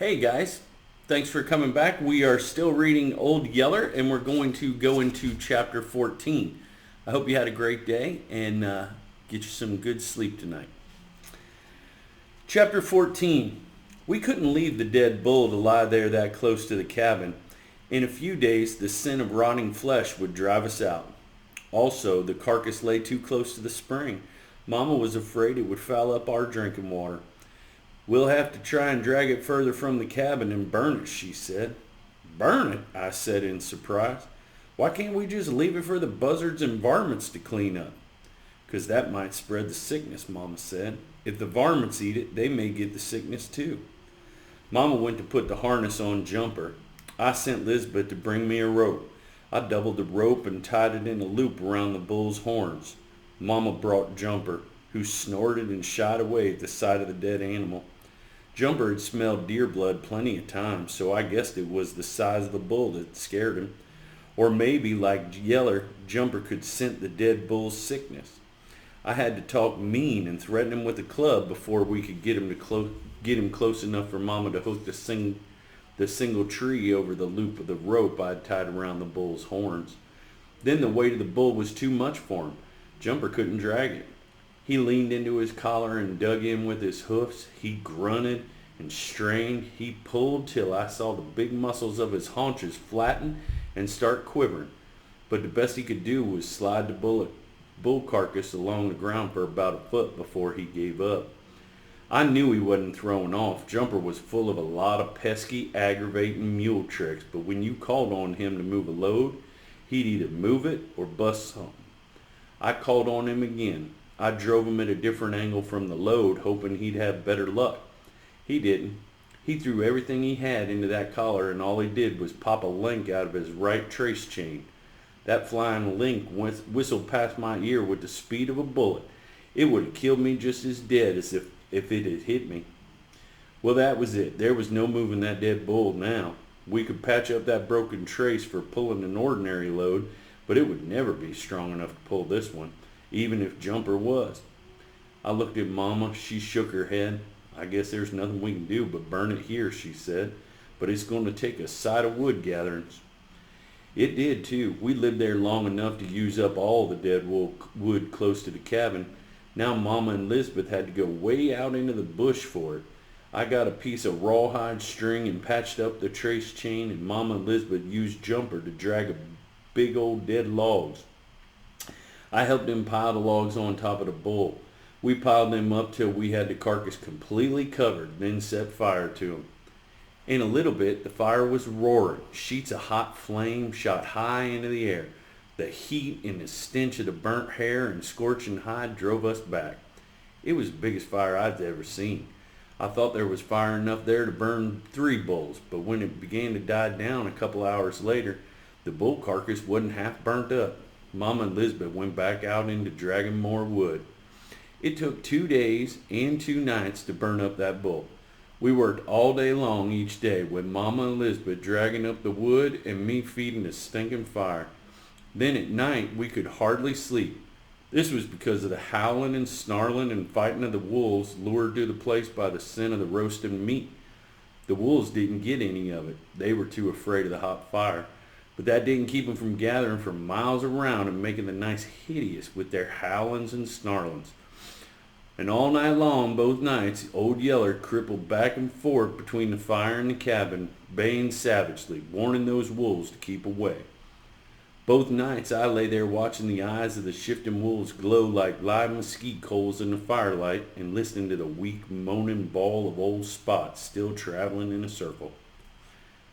Hey guys, thanks for coming back. We are still reading Old Yeller and we're going to go into chapter 14. I hope you had a great day and get you some good sleep tonight. Chapter 14. We couldn't leave the dead bull to lie there that close to the cabin. In a few days, the scent of rotting flesh would drive us out. Also, the carcass lay too close to the spring. Mama was afraid it would foul up our drinking water. "We'll have to try and drag it further from the cabin and burn it," she said. "Burn it?" I said in surprise. "Why can't we just leave it for the buzzards and varmints to clean up?" "'Cause that might spread the sickness," Mama said. "If the varmints eat it, they may get the sickness too." Mama went to put the harness on Jumper. I sent Lisbeth to bring me a rope. I doubled the rope and tied it in a loop around the bull's horns. Mama brought Jumper, who snorted and shied away at the sight of the dead animal. Jumper had smelled deer blood plenty of times, so I guessed it was the size of the bull that scared him. Or maybe, like Yeller, Jumper could scent the dead bull's sickness. I had to talk mean and threaten him with a club before we could get him close enough for Mama to hook the single tree over the loop of the rope I'd tied around the bull's horns. Then the weight of the bull was too much for him. Jumper couldn't drag it. He leaned into his collar and dug in with his hoofs. He grunted and strained. He pulled till I saw the big muscles of his haunches flatten and start quivering. But the best he could do was slide the bull carcass along the ground for about a foot before he gave up. I knew he wasn't thrown off. Jumper was full of a lot of pesky, aggravating mule tricks, but when you called on him to move a load, he'd either move it or bust something. I called on him again. I drove him at a different angle from the load, hoping he'd have better luck. He didn't. He threw everything he had into that collar, and all he did was pop a link out of his right trace chain. That flying link whistled past my ear with the speed of a bullet. It would have killed me just as dead as if it had hit me. Well, that was it. There was no moving that dead bull now. We could patch up that broken trace for pulling an ordinary load, but it would never be strong enough to pull this one, even if Jumper was. I looked at Mama. She shook her head. "I guess there's nothing we can do but burn it here," she said. "But it's going to take a sight of wood gatherings." It did, too. We lived there long enough to use up all the dead wood close to the cabin. Now Mama and Lisbeth had to go way out into the bush for it. I got a piece of rawhide string and patched up the trace chain, and Mama and Lisbeth used Jumper to drag a big old dead logs. I helped him pile the logs on top of the bull. We piled them up till we had the carcass completely covered, then set fire to him. In a little bit, the fire was roaring. Sheets of hot flame shot high into the air. The heat and the stench of the burnt hair and scorching hide drove us back. It was the biggest fire I'd ever seen. I thought there was fire enough there to burn 3 bulls, but when it began to die down a couple hours later, the bull carcass wasn't half burnt up. Mama and Lisbeth went back out into dragging more wood. It took 2 days and 2 nights to burn up that bull. We worked all day long each day, with Mama and Lisbeth dragging up the wood and me feeding the stinking fire. Then at night we could hardly sleep. This was because of the howling and snarling and fighting of the wolves lured to the place by the scent of the roasted meat. The wolves didn't get any of it. They were too afraid of the hot fire. But that didn't keep them from gathering for miles around and making the nights hideous with their howlings and snarlings. And all night long, both nights, Old Yeller crippled back and forth between the fire and the cabin, baying savagely, warning those wolves to keep away. Both nights I lay there watching the eyes of the shifting wolves glow like live mesquite coals in the firelight and listening to the weak, moaning bawl of old Spot still traveling in a circle.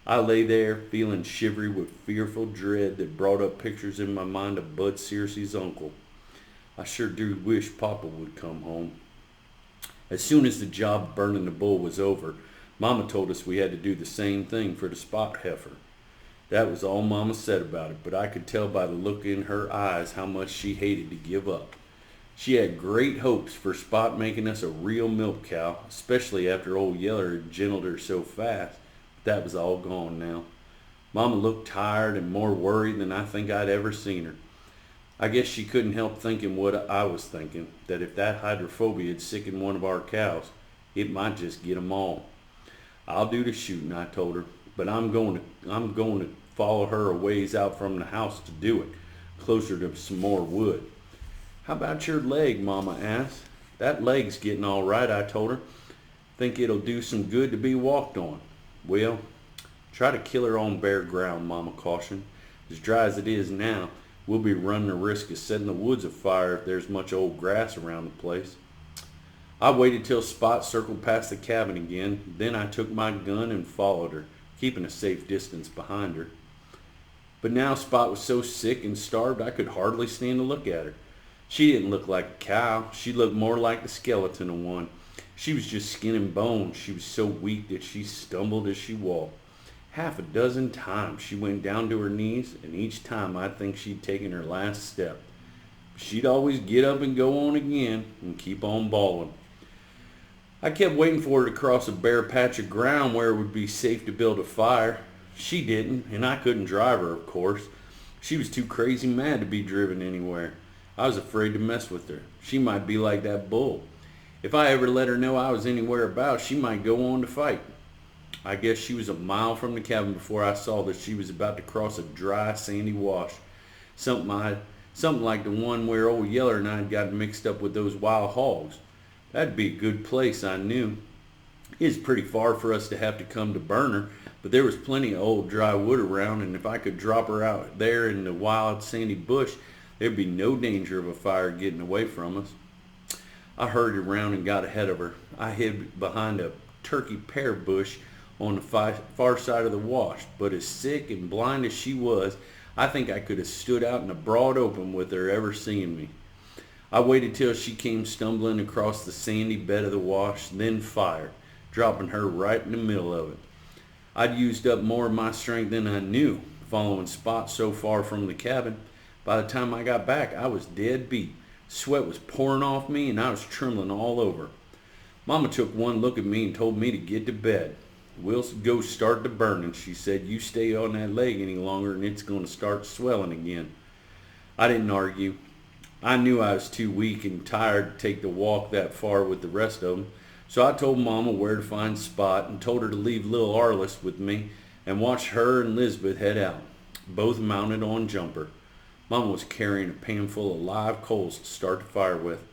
I lay there feeling shivery with fearful dread that brought up pictures in my mind of Bud Searcy's uncle. I sure do wish Papa would come home. As soon as the job of burning the bull was over, Mama told us we had to do the same thing for the Spot heifer. That was all Mama said about it, but I could tell by the look in her eyes how much she hated to give up. She had great hopes for Spot making us a real milk cow, especially after Old Yeller had gentled her so fast. But that was all gone now. Mama looked tired and more worried than I think I'd ever seen her. I guess she couldn't help thinking what I was thinking, that if that hydrophobia had sickened one of our cows, it might just get 'em all. I'll do the shooting, I told her, but I'm going to follow her a ways out from the house to do it, closer to some more wood. How about your leg, Mama asked. That leg's getting all right, I told her. Think it'll do some good to be walked on. Well, try to kill her on bare ground, Mama cautioned. As dry as it is now, we'll be running the risk of setting the woods afire if there's much old grass around the place. I waited till Spot circled past the cabin again. Then I took my gun and followed her, keeping a safe distance behind her. But now Spot was so sick and starved I could hardly stand to look at her. She didn't look like a cow. She looked more like the skeleton of one. She was just skin and bone. She was so weak that she stumbled as she walked. Half a dozen times she went down to her knees, and each time I'd think she'd taken her last step. She'd always get up and go on again and keep on bawling. I kept waiting for her to cross a bare patch of ground where it would be safe to build a fire. She didn't, and I couldn't drive her, of course. She was too crazy mad to be driven anywhere. I was afraid to mess with her. She might be like that bull. If I ever let her know I was anywhere about, she might go on to fight. I guess she was a mile from the cabin before I saw that she was about to cross a dry, sandy wash. Something like the one where old Yeller and I had gotten mixed up with those wild hogs. That'd be a good place, I knew. It's pretty far for us to have to come to burn her, but there was plenty of old dry wood around, and if I could drop her out there in the wild sandy bush, there'd be no danger of a fire getting away from us. I hurried around and got ahead of her. I hid behind a turkey pear bush on the far side of the wash, but as sick and blind as she was, I think I could have stood out in the broad open with her ever seeing me. I waited till she came stumbling across the sandy bed of the wash, then fired, dropping her right in the middle of it. I'd used up more of my strength than I knew, following Spot so far from the cabin. By the time I got back, I was dead beat. Sweat was pouring off me, and I was trembling all over. Mama took one look at me and told me to get to bed. We'll go start the burning, she said. You stay on that leg any longer, and it's going to start swelling again. I didn't argue. I knew I was too weak and tired to take the walk that far with the rest of them, so I told Mama where to find Spot and told her to leave little Arliss with me and watch her and Lisbeth head out, both mounted on Jumper. Mama was carrying a pan full of live coals to start the fire with.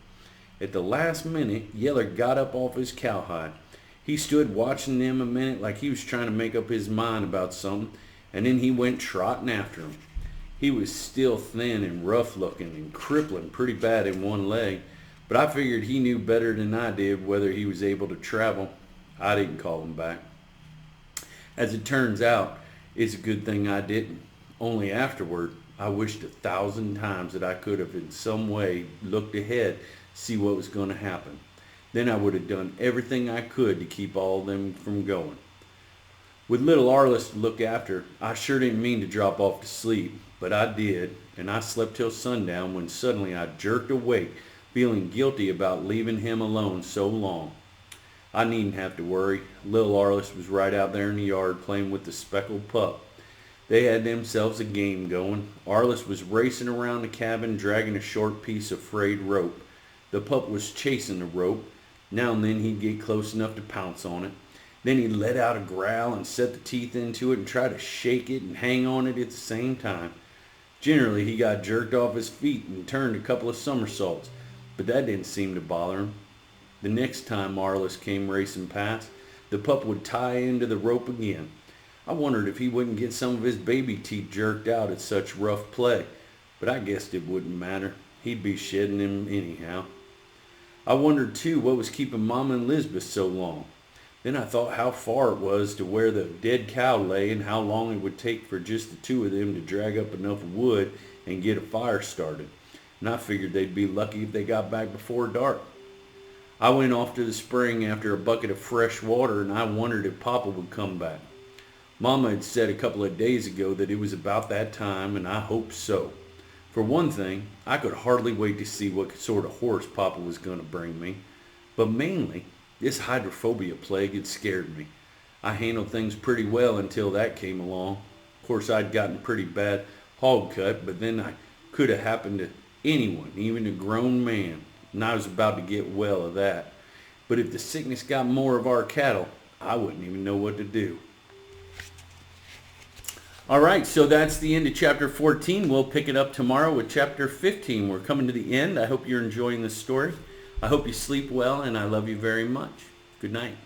At the last minute, Yeller got up off his cowhide. He stood watching them a minute like he was trying to make up his mind about something, and then he went trotting after them. He was still thin and rough looking and crippling pretty bad in one leg, but I figured he knew better than I did whether he was able to travel. I didn't call him back. As it turns out, it's a good thing I didn't. Only afterward, I wished 1,000 times that I could have in some way looked ahead, see what was going to happen. Then I would have done everything I could to keep all of them from going. With little Arliss to look after, I sure didn't mean to drop off to sleep, but I did, and I slept till sundown when suddenly I jerked awake, feeling guilty about leaving him alone so long. I needn't have to worry. Little Arliss was right out there in the yard playing with the speckled pup. They had themselves a game going. Arliss was racing around the cabin dragging a short piece of frayed rope. The pup was chasing the rope. Now and then he'd get close enough to pounce on it. Then he'd let out a growl and set the teeth into it and try to shake it and hang on it at the same time. Generally, he got jerked off his feet and turned a couple of somersaults, but that didn't seem to bother him. The next time Arliss came racing past, the pup would tie into the rope again. I wondered if he wouldn't get some of his baby teeth jerked out at such rough play, but I guessed it wouldn't matter. He'd be shedding them anyhow. I wondered, too, what was keeping Mama and Lisbeth so long. Then I thought how far it was to where the dead cow lay and how long it would take for just the two of them to drag up enough wood and get a fire started. And I figured they'd be lucky if they got back before dark. I went off to the spring after a bucket of fresh water, and I wondered if Papa would come back. Mama had said a couple of days ago that it was about that time, and I hoped so. For one thing, I could hardly wait to see what sort of horse Papa was going to bring me. But mainly, this hydrophobia plague had scared me. I handled things pretty well until that came along. Of course, I'd gotten pretty bad hog cut, but then I could have happened to anyone, even a grown man, and I was about to get well of that. But if the sickness got more of our cattle, I wouldn't even know what to do. All right, so that's the end of chapter 14. We'll pick it up tomorrow with chapter 15. We're coming to the end. I hope you're enjoying this story. I hope you sleep well, and I love you very much. Good night.